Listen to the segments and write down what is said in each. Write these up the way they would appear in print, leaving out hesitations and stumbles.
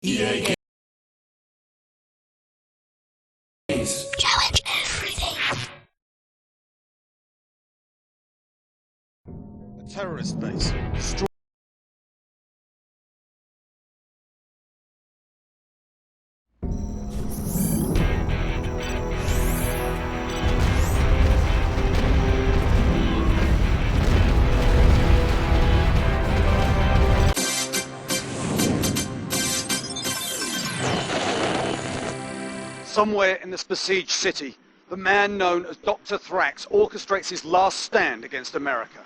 EA Games. Challenge everything. A terrorist base. Destroy. Somewhere in this besieged city, the man known as Dr. Thrax orchestrates his last stand against America.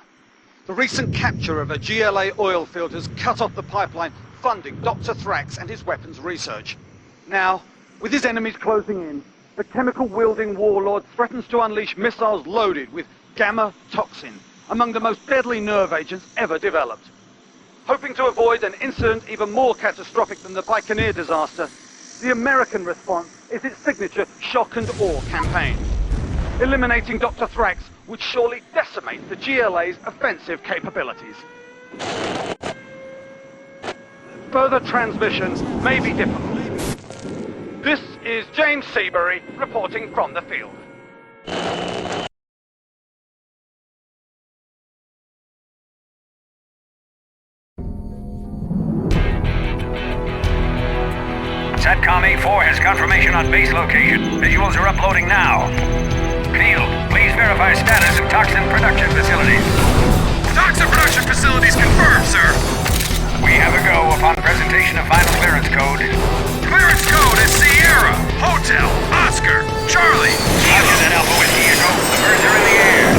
The recent capture of a GLA oil field has cut off the pipeline funding Dr. Thrax and his weapons research. Now, with his enemies closing in, the chemical-wielding warlord threatens to unleash missiles loaded with gamma toxin, among the most deadly nerve agents ever developed. Hoping to avoid an incident even more catastrophic than the Baikonur disaster, the American response is its signature shock and awe campaign. Eliminating Dr. Thrax would surely decimate the GLA's offensive capabilities. Further transmissions may be difficult. This is James Seabury reporting from the field. SATCOM A4 has confirmation on base location. Visuals are uploading now. Field, please verify status of toxin production facilities. Toxin production facilities confirmed, sir. We have a go upon presentation of final clearance code. Clearance code is Sierra, Hotel, Oscar, Charlie. Roger that, Alpha Whiskey Echo. The birds are in the air.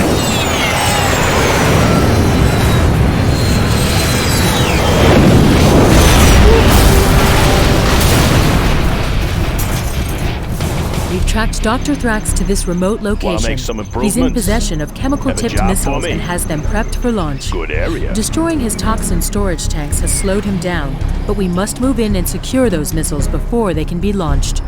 We've tracked Dr. Thrax to this remote location. Make some He's in possession of chemical-tipped missiles and has them prepped for launch. Good area. Destroying his toxin storage tanks has slowed him down, but we must move in and secure those missiles before they can be launched.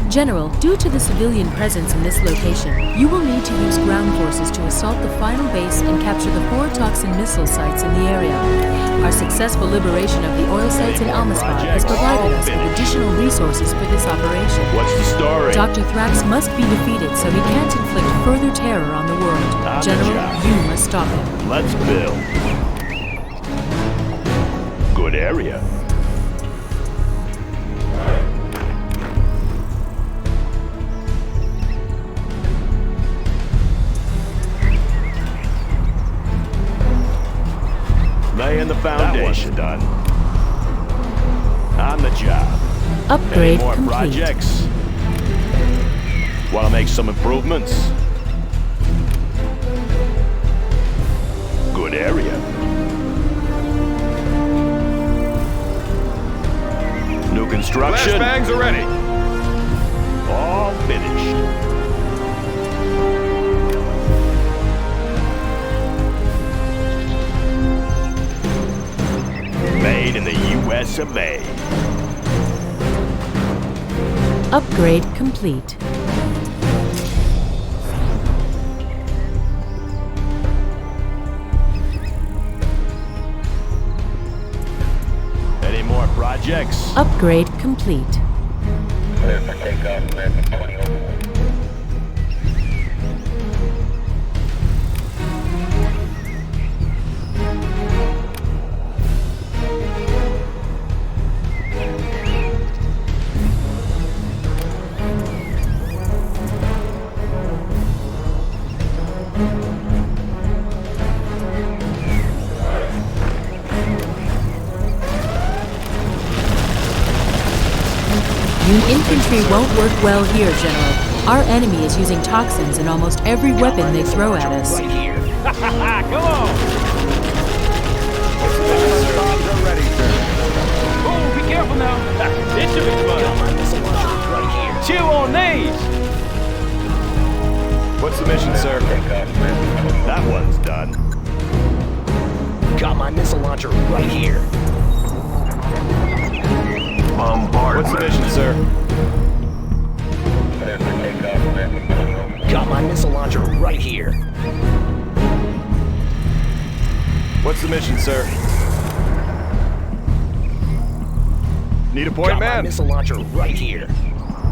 General, due to the civilian presence in this location, you will need to use ground forces to assault the final base and capture the 4 toxin missile sites in the area. Our successful liberation of the oil sites in Almaspa has provided us with additional resources for this operation. What's the story? Dr. Thrax must be defeated so he can't inflict further terror on the world. General, you must stop him. Let's build. Good area. Laying the foundation. Done. On the job. Upgrade Any more complete. projects? Want to make some improvements? Good area. New construction. Flashbangs are ready. All finished. Made in the US of A. Upgrade complete. Any more projects? Upgrade complete. Clear for takeoff, clear for 20 over. Infantry won't work well here, General. Our enemy is using toxins in almost every weapon they throw at us. Right here. Come on! Bombs are ready, sir. Oh, be careful now. This should be fun. Right here. Chew on these! What's the mission, sir? That one's done. Got my missile launcher right here. Bombardment. What's the mission, sir? Got my missile launcher right here. What's the mission, sir? Need a point, Got my man? missile launcher right here.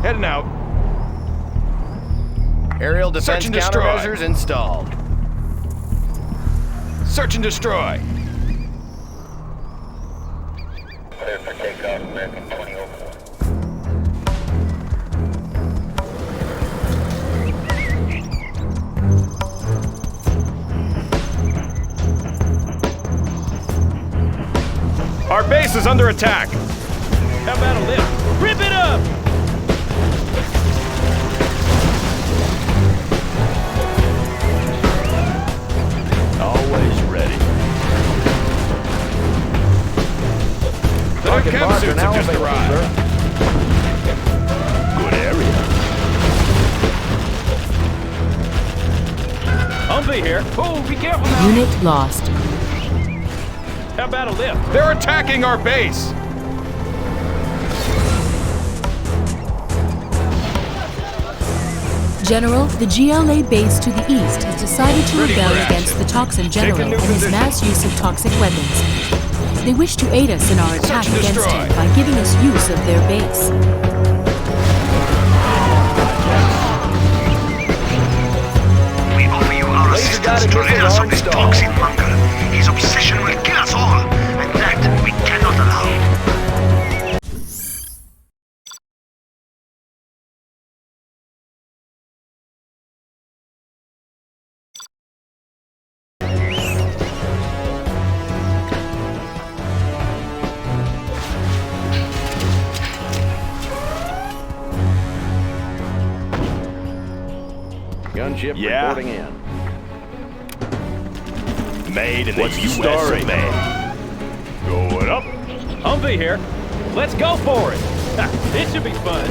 Heading out. Aerial Search defense and destroy. countermeasures installed. Search and destroy. Clear for takeoff, American 2004. Our base is under attack. How about a lift? Rip it up! Always ready. The new chem suits have just arrived. Good area. Humvee here. Oh, be careful now. Unit lost. How about a lift? They're attacking our base. General, the GLA base to the east has decided to Ready rebel for action. against the Toxin Take a General new and his position. mass use of toxic weapons. They wish to aid us in our attack and against destroy. him by giving us use of their base. We offer you our assistance to rid us of this toxic monger. His obsession will kill us all, and that we cannot allow. Gunship Yeah. reporting in. Made in the US of A. Going up. Humvee here. Let's go for it. Ha, this should be fun.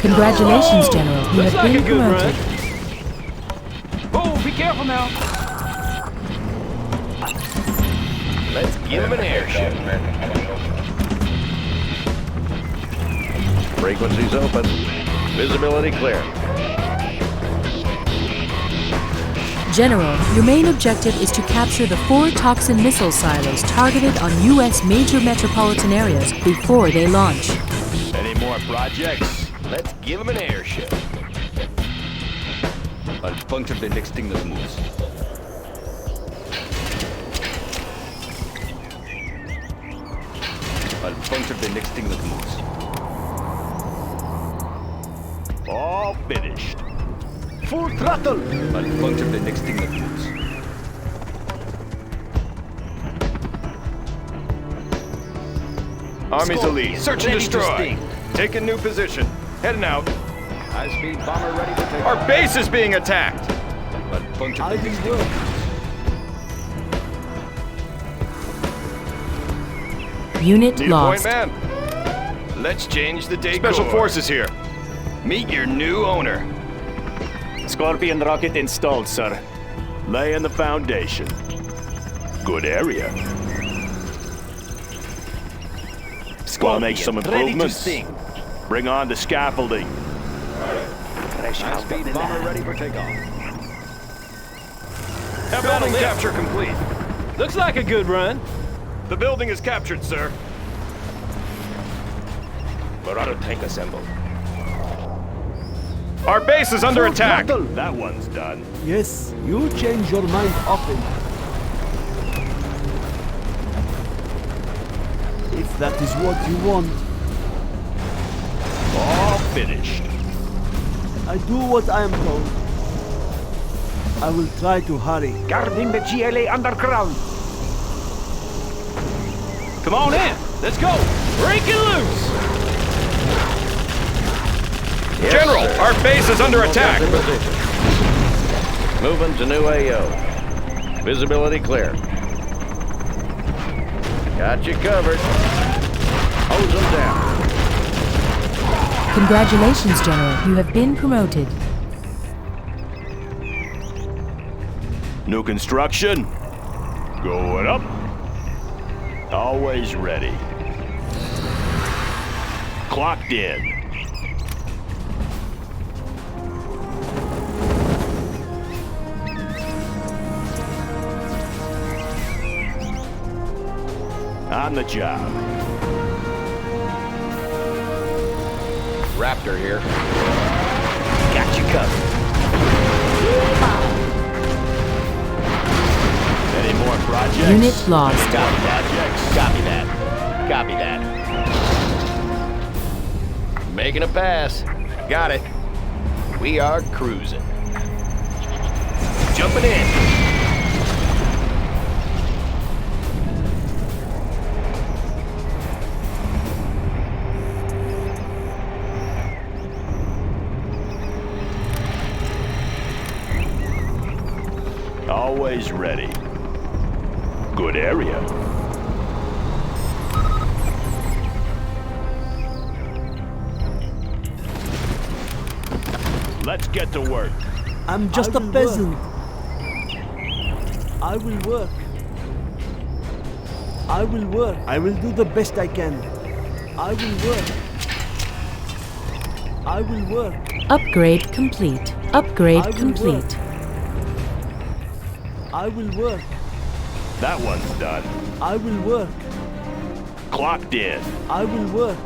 Congratulations, Oh, General. You looks have like been a good promoted. run. Oh, be careful now. Let's give him an airship. Frequencies open. Visibility clear. General, your main objective is to capture the 4 toxin missile silos targeted on U.S. major metropolitan areas before they launch. Any more projects? Let's give him an airship. I'll puncture the next thing that moves. I'll puncture the next thing that moves. All finished. Full throttle! I'll puncture the next thing that moves. Army's elite. Search and ready to destroy. sting. Take a new position. Heading out. High-speed bomber ready to take Our base is being attacked. I'll puncture the next thing that moves. Unit Need lost. a point, man? Let's change the decor. Special Forces here. Meet your new owner. Scorpion rocket installed, sir. Laying the foundation. Good area. Want to make some ready to improvements? sting. Bring on the scaffolding. High-speed bomber ready for takeoff. How about a Building lift? capture complete. Looks like a good run. The building is captured, sir. Marauder tank assembled. Our base is under attack. That one's done. Yes, you change your mind often. If that is what you want, All finished. I do what I am told. I will try to hurry. Guarding the GLA underground. Come on in. Let's go. Break it loose. General, our base is under attack. Moving to new AO. Visibility clear. Got you covered. Hose them down. Congratulations, General. You have been promoted. New construction. Going up. Always ready. Clocked in. On the job. Raptor here. Got you covered. Any more projects? Unit lost. Copy projects. Copy that. Copy that. Making a pass. Got it. We are cruising. Jumping in. Always ready. Good area. Let's get to work. I'm just a peasant. I will work. I will work. I will do the best I can. I will work. I will work. Upgrade complete. Upgrade complete. I will work. That one's done. I will work. Clocked in. I will work.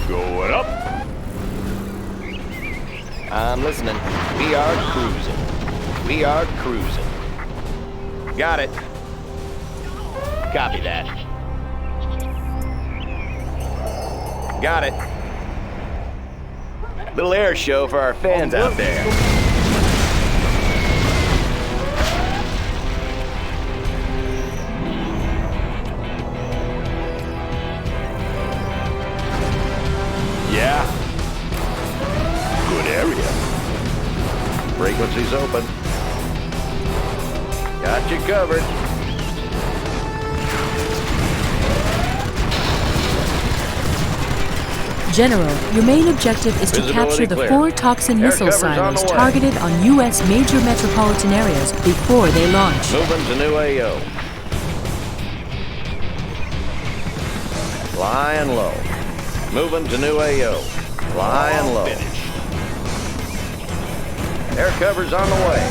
Going up. I'm listening. We are cruising. We are cruising. Got it. Copy that. Got it. Little air show for our fans out there. Yeah. Good area. Frequency's open. Got you covered. General, your main objective is to Visibility capture the clear. 4 toxin Air missile cover's on silos the way. targeted on U.S. major metropolitan areas before they launch. Moving to new AO. Flying low. Moving to new AO. Flying low. Finished. Air cover's on the way.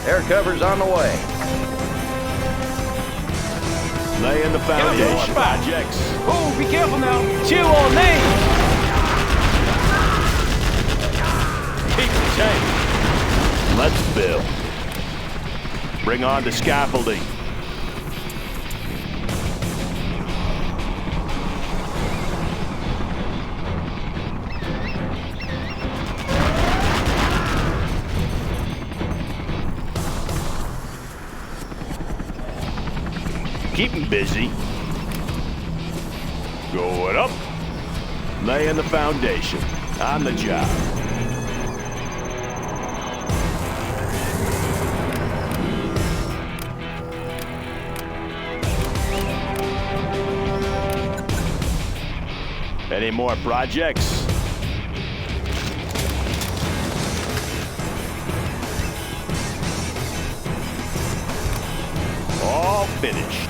Air cover's on the way. Laying the foundation. Projects. Oh, be careful now. Chill all name. Keep the change. Let's build. Bring on the scaffolding. Keep him busy. Going up. Laying the foundation. On the job. Any more projects? All finished.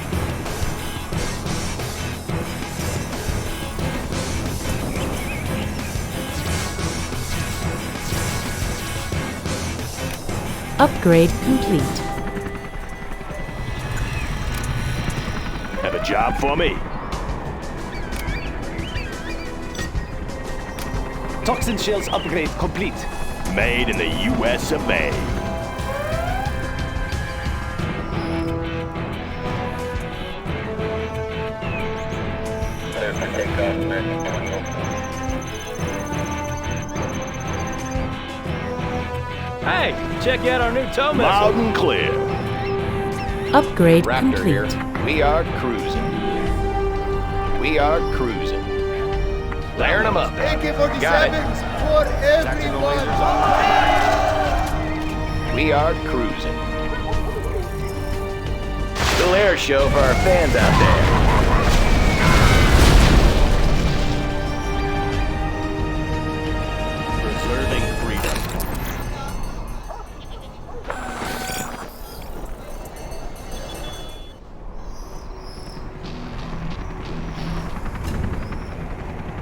Upgrade complete. Have a job for me? Toxin shells upgrade complete. Made in the US of A. Hey, check out our new tow Loud missile. and clear. Upgrade Raptor complete. here. We are cruising. We are cruising. Layering them up. Got it. for everyone. We are cruising. Little air show for our fans out there. Preserving freedom.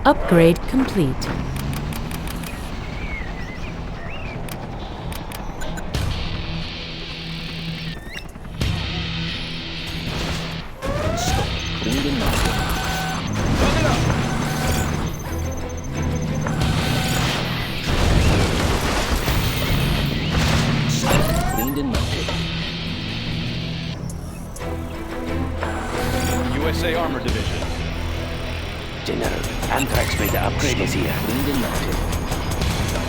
Upgrade complete. Division. General, Anthrax Beta upgrade is here. Cleaned and mounted.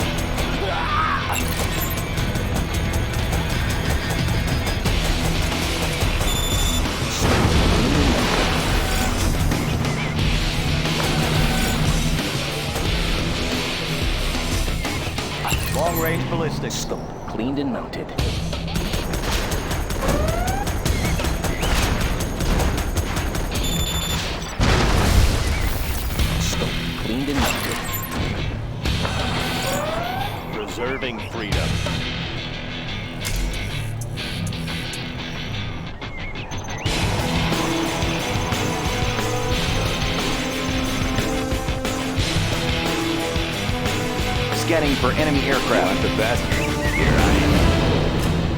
Long-range ballistics. Scope cleaned and mounted. Scope cleaned and mounted. Preserving freedom. Scanning for enemy aircraft. Want the best? Here I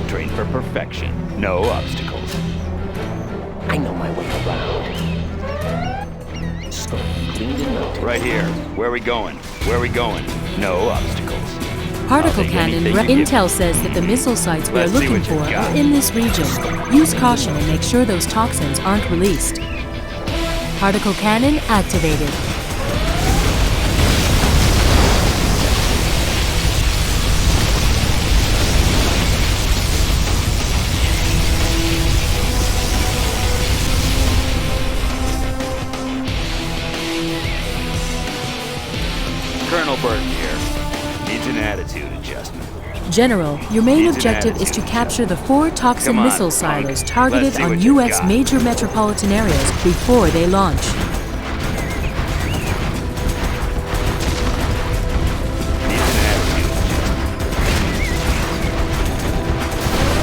am. Trained for perfection. No obstacles. I know my way around. Scope cleaned and mounted. Right here. Where are we going? Where are we going? No obstacles. Particle I'll take cannon. anything you give Intel says that the missile sites we're Let's see looking what you for got. are in this region. Use caution and make sure those toxins aren't released. Particle cannon activated. Colonel Burton here. Needs an attitude adjustment. General, your main Needs an objective is attitude to capture the 4 toxin Come on, missile punk. silos targeted Let's see on what you U.S. got. major metropolitan areas before they launch. Needs an attitude adjustment.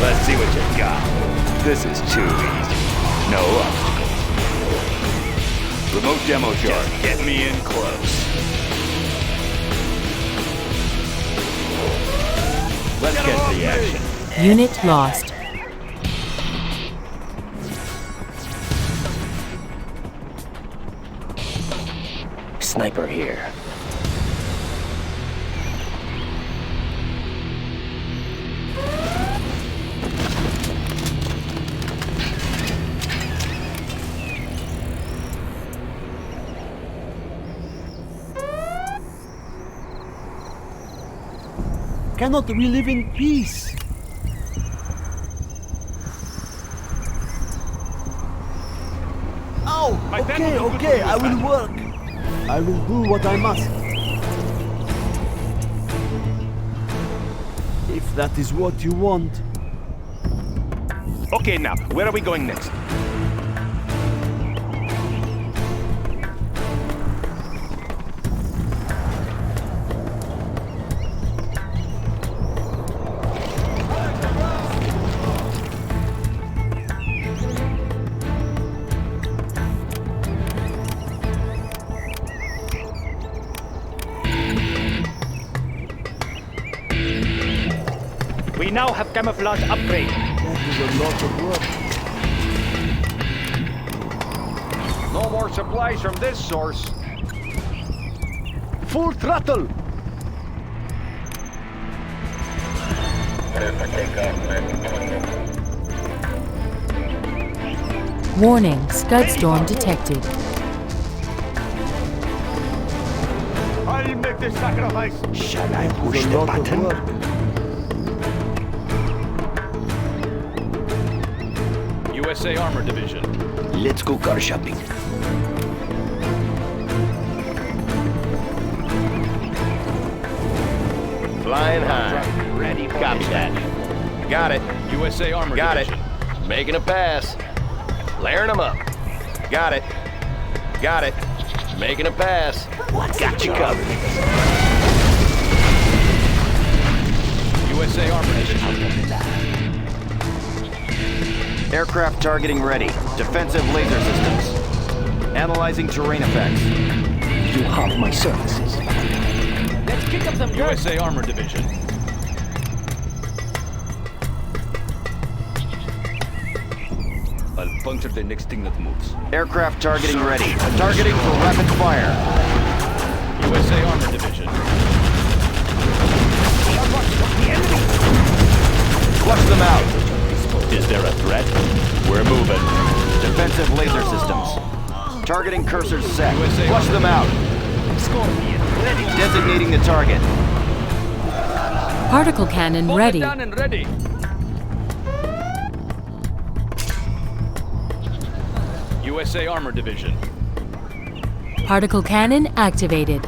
Let's see what you got. This is too easy. No obstacles. Remote demo chart. Just get me in close. Let's get to the action. Unit lost. Sniper here. Cannot we live in peace? Oh, okay, I will work. I will do what I must. If that is what you want. Okay, now, where are we going next? We now have camouflage upgrade. That is a lot of work. No more supplies from this source. Full throttle! Warning, scud storm detected. I'll make the sacrifice. Shall I That push is a the lot button? of work. USA Armor Division. Let's go car shopping. Flying high. Ready for Copy that. Got it. USA Armor Got Division. it. Making a pass. Layering them up. Got it. Got it. Making a pass. Got you covered. USA Armor Division. Aircraft targeting ready. Defensive laser systems. Analyzing terrain effects. You have my services. Let's kick up some dirt. USA Armor Division. I'll puncture the next thing that moves. Aircraft targeting ready. Targeting for rapid fire. USA Armor Division. Flush them out. Is there a threat? We're moving. Defensive laser systems. Targeting cursors set. Flush them out. Designating the target. Particle cannon ready. Done and ready. USA Armor Division. Particle cannon activated.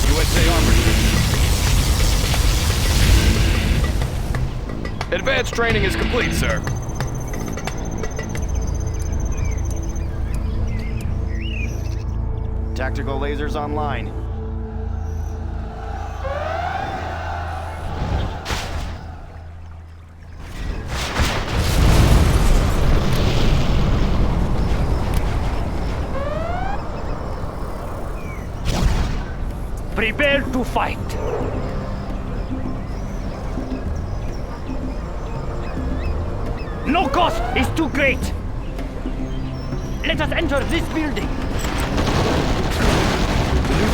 USA Armor Division. Advanced training is complete, sir. Tactical lasers online. Prepare to fight. No cost is too great. Let us enter this building.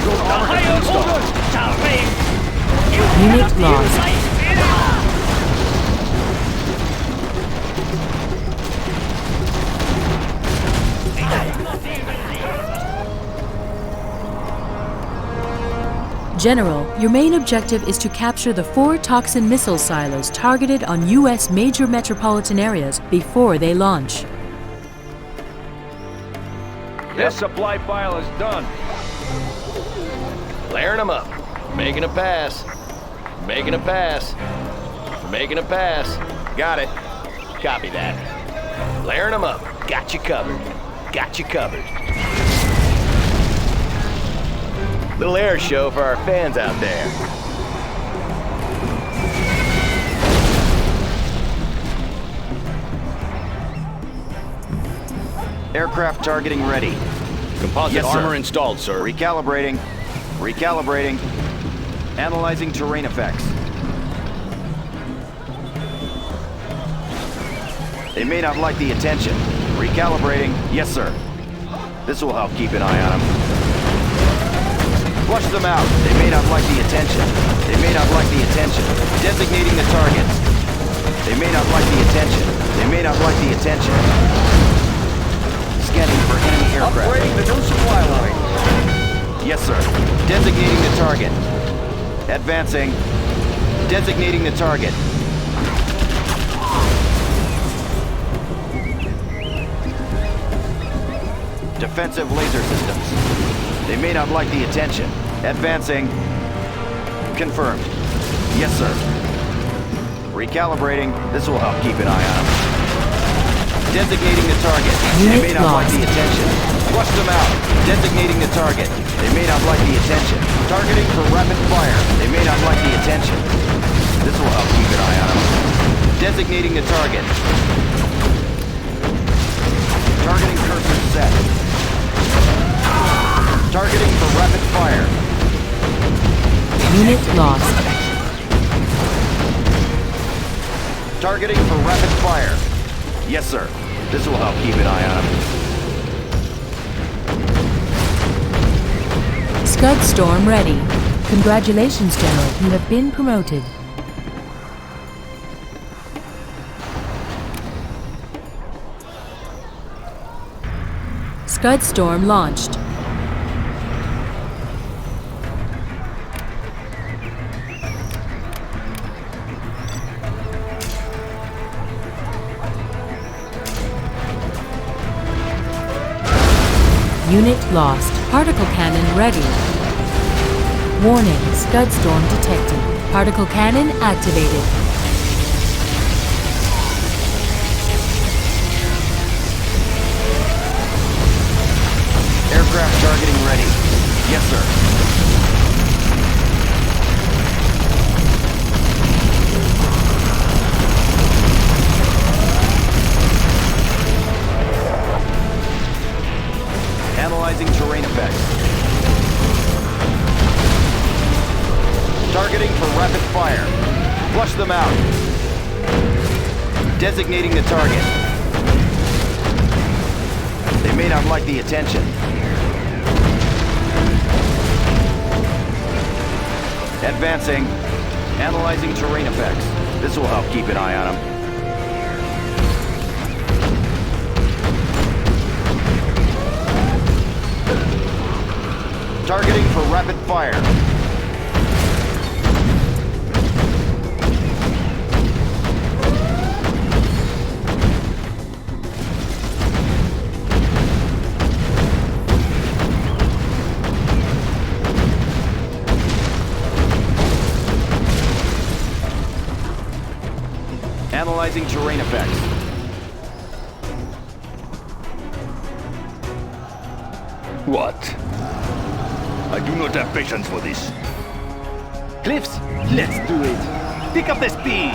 The higher orders shall reign. Unit lost. General, your main objective is to capture the 4 toxin missile silos targeted on U.S. major metropolitan areas before they launch. This supply file is done. Layering them up. Making a pass. Making a pass. Making a pass. Got it. Copy that. Layering them up. Got you covered. Got you covered. Little air show for our fans out there. Aircraft targeting ready. Composite Yes, sir. armor installed, sir. Recalibrating. Recalibrating. Analyzing terrain effects. They may not like the attention. Recalibrating. Yes, sir. This will help keep an eye on them. Flush them out. They may not like the attention. They may not like the attention. Designating the targets. They may not like the attention. They may not like the attention. Scanning for enemy aircraft. Upgrading the new supply line. Yes, sir. Designating the target. Advancing. Designating the target. Defensive laser systems. They may not like the attention. Advancing. Confirmed. Yes, sir. Recalibrating. This will help keep an eye on them. Designating the target. They may not like the attention. Flush them out. Designating the target. They may not like the attention. Targeting for rapid fire. They may not like the attention. This will help keep an eye on them. Designating the target. Targeting cursor set. Targeting for rapid fire. Unit lost. Targeting for rapid fire. Yes, sir. This will help keep an eye on them. Scud Storm ready. Congratulations, General. You have been promoted. Scud Storm launched. Unit lost. Particle cannon ready. Warning, Scud Storm detected. Particle cannon activated. Aircraft targeting ready. Yes, sir. Analyzing terrain effects. Targeting for rapid fire. Flush them out. Designating the target. They may not like the attention. Advancing. Analyzing terrain effects. This will help keep an eye on them. Targeting for rapid fire. Analyzing terrain effects. What? I do not have patience for this. Cliffs, let's do it. Pick up the speed.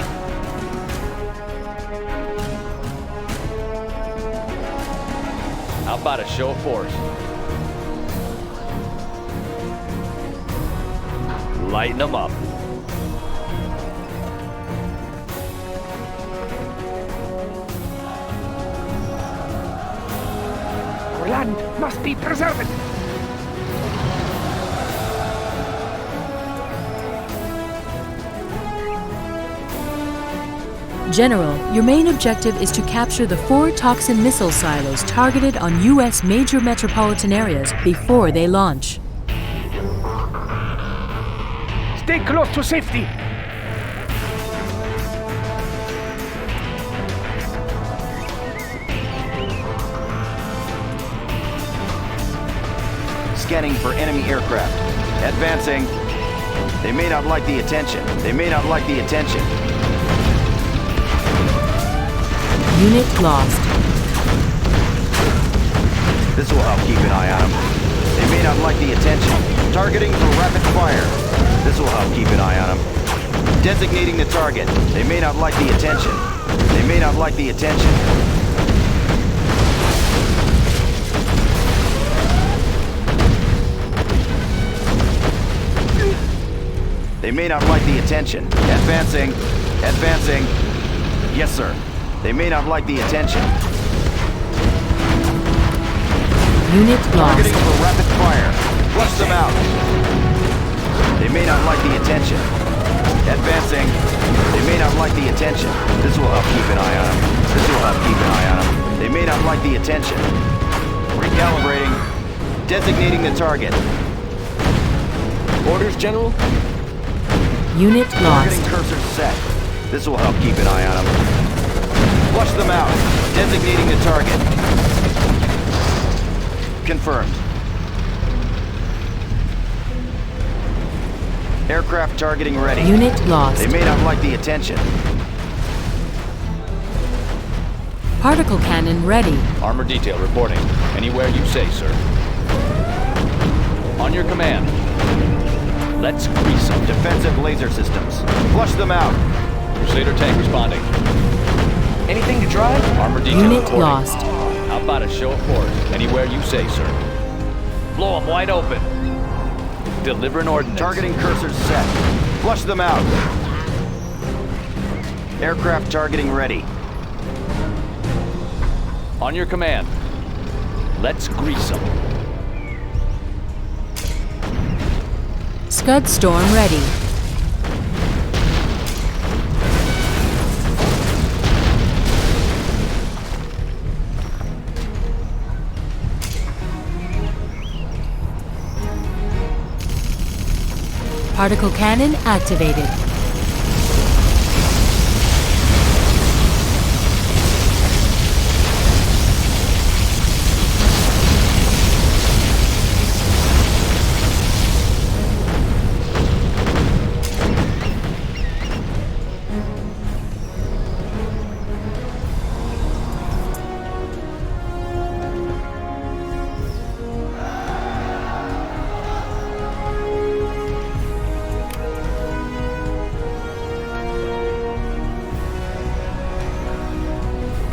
How about a show of force? Lighten them up. Our land must be preserved. General, your main objective is to capture the 4 toxin missile silos targeted on U.S. major metropolitan areas before they launch. Stay close to safety. Scanning for enemy aircraft. Advancing. They may not like the attention. They may not like the attention. Unit lost. This will help keep an eye on them. They may not like the attention. Targeting for rapid fire. This will help keep an eye on them. Designating the target. They may not like the attention. They may not like the attention. They may not like the attention. Advancing. Advancing. Yes, sir. They may not like the attention. Unit lost. Targeting for rapid fire. Flush them out. They may not like the attention. Advancing. They may not like the attention. This will help keep an eye on them. This will help keep an eye on them. They may not like the attention. Recalibrating. Designating the target. Orders, General? Unit lost. Targeting cursor set. This will help keep an eye on them. Flush them out. Designating the target. Confirmed. Aircraft targeting ready. Unit lost. They may not like the attention. Particle cannon ready. Armor detail reporting. Anywhere you say, sir. On your command. Let's grease them. Defensive laser systems. Flush them out. Crusader tank responding. Anything to try? Armor detail Unit reporting. lost. How about a show of force? Anywhere you say, sir. Blow them wide open. Deliver an ordnance. Targeting cursors set. Flush them out. Aircraft targeting ready. On your command. Let's grease them. Scud storm ready. Particle cannon activated.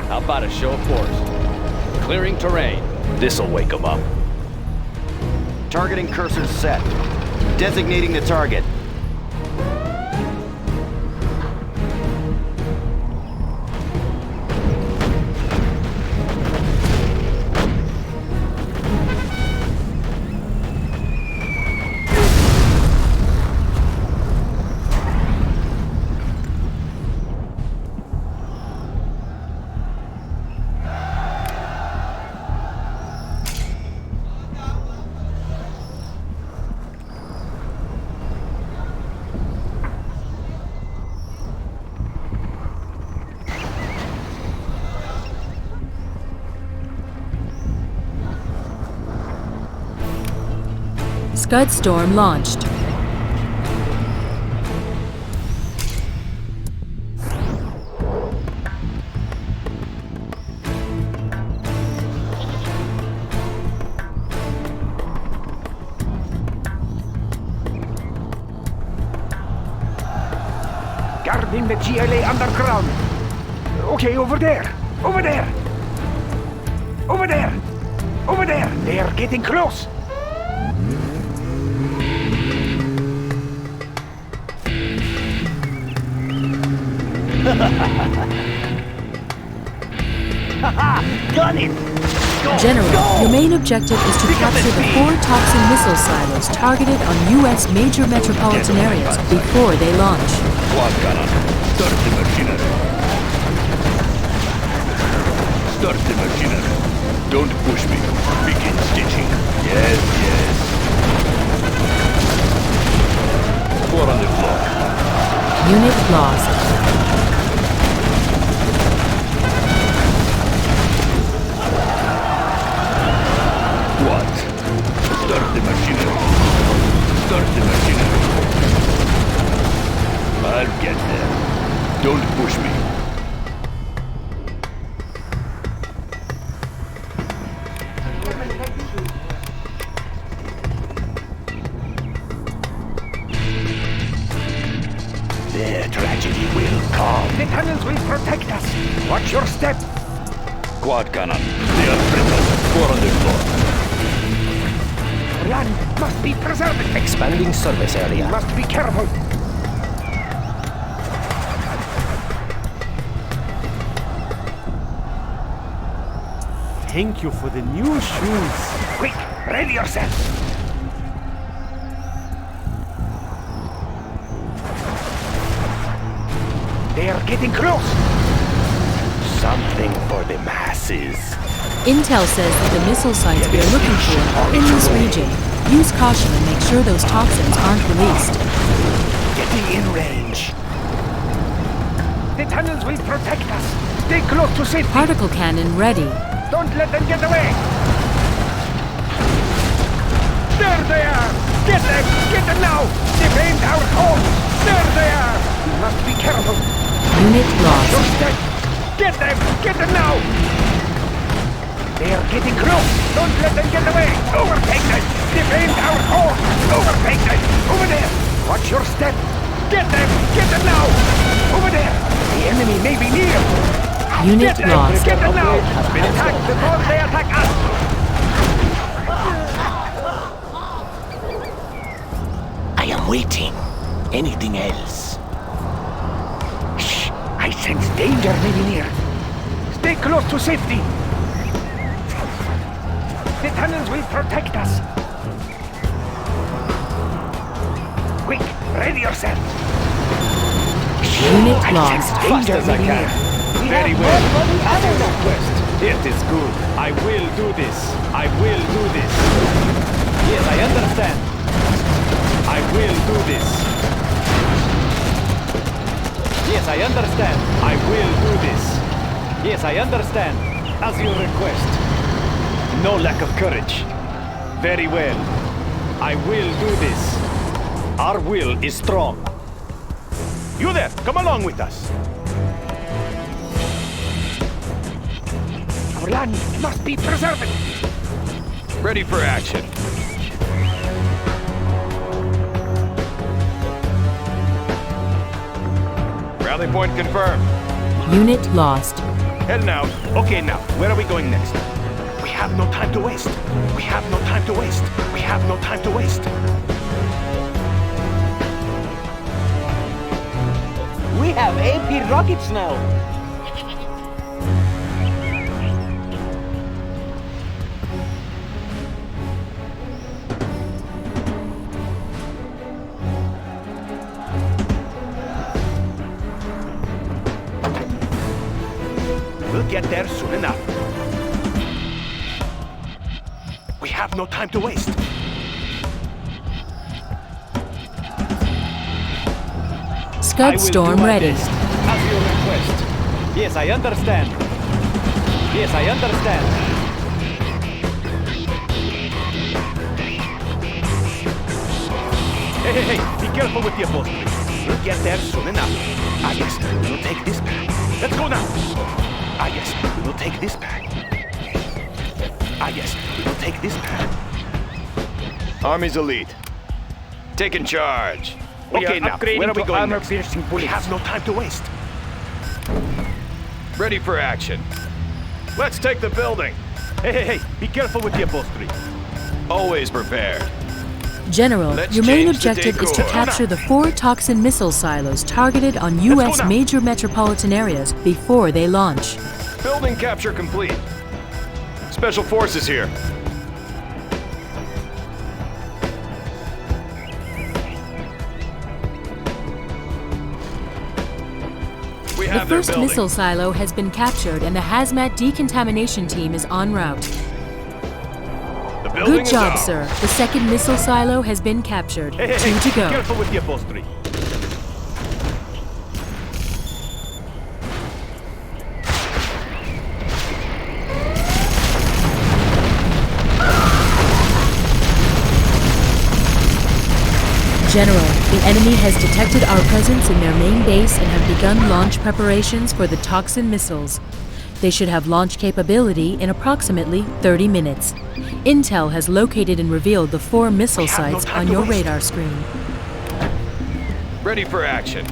How about a show of force? Clearing terrain. This'll wake them up. Targeting cursors set. Designating the target. Scud Storm launched. Guarding the GLA underground. Okay, over there. Over there. Over there. Over there. They are getting close. Got it! General, your main objective is to capture the 4 toxin missile silos targeted on U.S. major metropolitan areas before they launch. Quad cannon. Start the machinery. Start the machinery. Don't push me. Begin stitching. Yes, yes. 4 on the floor. Unit lost. What? Start the machinery. Start the machinery. I'll get there. Don't push me. The tragedy will come. The tunnels will protect us. Watch your step. Quad cannon. They are brittle. 4 on the floor. Land must be preserved. Expanding service area. Must be careful. Thank you for the new shoes. Quick, ready yourself. They are getting close. Something for the masses. Intel says that the missile sites we are looking for are in this region. Use caution and make sure those toxins aren't released. Getting in range. The tunnels will protect us. Stay close to safety. Particle cannon ready. Don't let them get away. There they are. Get them. Get them now. Defend our home. There they are. We must be careful. Unit lost. Your step. Get them. Get them now. They are getting close. Don't let them get away. Overtake them. Defend our home. Overtake them. Over there. Watch your step. Get them. Get them now. Over there. The enemy may be near. Unit Get them. lost. Get them now. Attack before they attack us. I am waiting. Anything else? Shh. I sense danger may be near. Stay close to safety. The tunnels will protect us. Quick, ready yourself. Unit I lost. sense danger Fast as I may be can. near. Very well. As you request. It is good. I will do this. I will do this. Yes, I understand. I will do this. Yes, I understand. I will do this. Yes, I understand. As you request. No lack of courage. Very well. I will do this. Our will is strong. You there, come along with us. Our land must be preserved. Ready for action. Rally point confirmed. Unit lost. Heading out. Okay, now, where are we going next? We have no time to waste. We have no time to waste. We have no time to waste. We have AP rockets now. We'll get there soon enough. We have no time to waste. Scud Storm ready. As you request. Yes, I understand. Yes, I understand. Hey, hey, hey, be careful with the upholstery. We'll get there soon enough. Ah, yes, we'll take this bag. Let's go now. Ah, yes, we will take this bag. Ah, yes, we will take this bag. Army's elite. Taking charge. Okay, now, where are we going next? Armor-piercing We bullets. have no time to waste. Ready for action. Let's take the building. Hey, hey, hey, be careful with the upholstery. Always prepared. General, Let's your main change the objective is to decor. capture the 4 toxin missile silos targeted on go U.S. now. major metropolitan areas before they launch. Building capture complete. Special forces here. We The have their first building. missile silo has been captured and the hazmat decontamination team is en route. The building Good is job, ours. sir. The second missile silo has been captured. Hey, hey, 2 hey, to go. be careful with the upholstery. General, the enemy has detected our presence in their main base and have begun launch preparations for the toxin missiles. They should have launch capability in approximately 30 minutes. Intel has located and revealed the 4 missile have no sites time on to your waste. radar screen. Ready for action.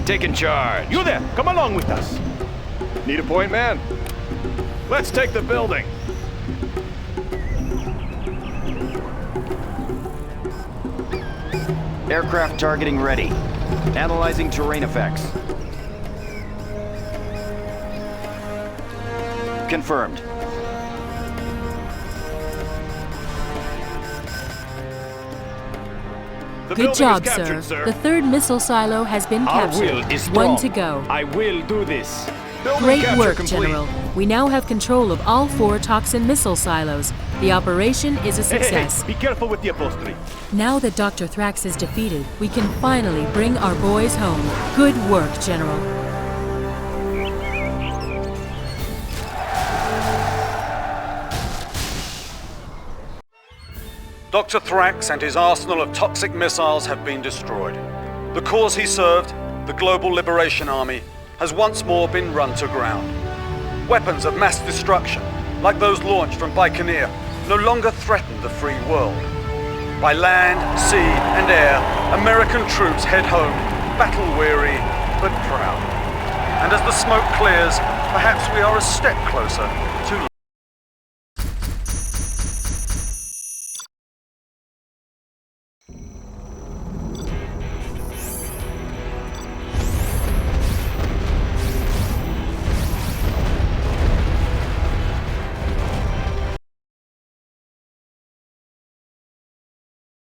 Taking charge. You there, come along with us. Need a point, man? Let's take the building. Aircraft targeting ready. Analyzing terrain effects. Confirmed. The Good building job, is captured, sir. The 3rd missile silo has been Our captured. will is 1 strong. to go. I will do this. Building Great capture work, complete. General. We now have control of all 4 toxin missile silos. The operation is a Hey, hey, success. hey, be careful with the upholstery. Now that Dr. Thrax is defeated, we can finally bring our boys home. Good work, General. Dr. Thrax and his arsenal of toxic missiles have been destroyed. The cause he served, the Global Liberation Army, has once more been run to ground. Weapons of mass destruction, like those launched from Baikonur, no longer threaten the free world. By land, sea, and air, American troops head home, battle-weary but proud. And as the smoke clears, perhaps we are a step closer to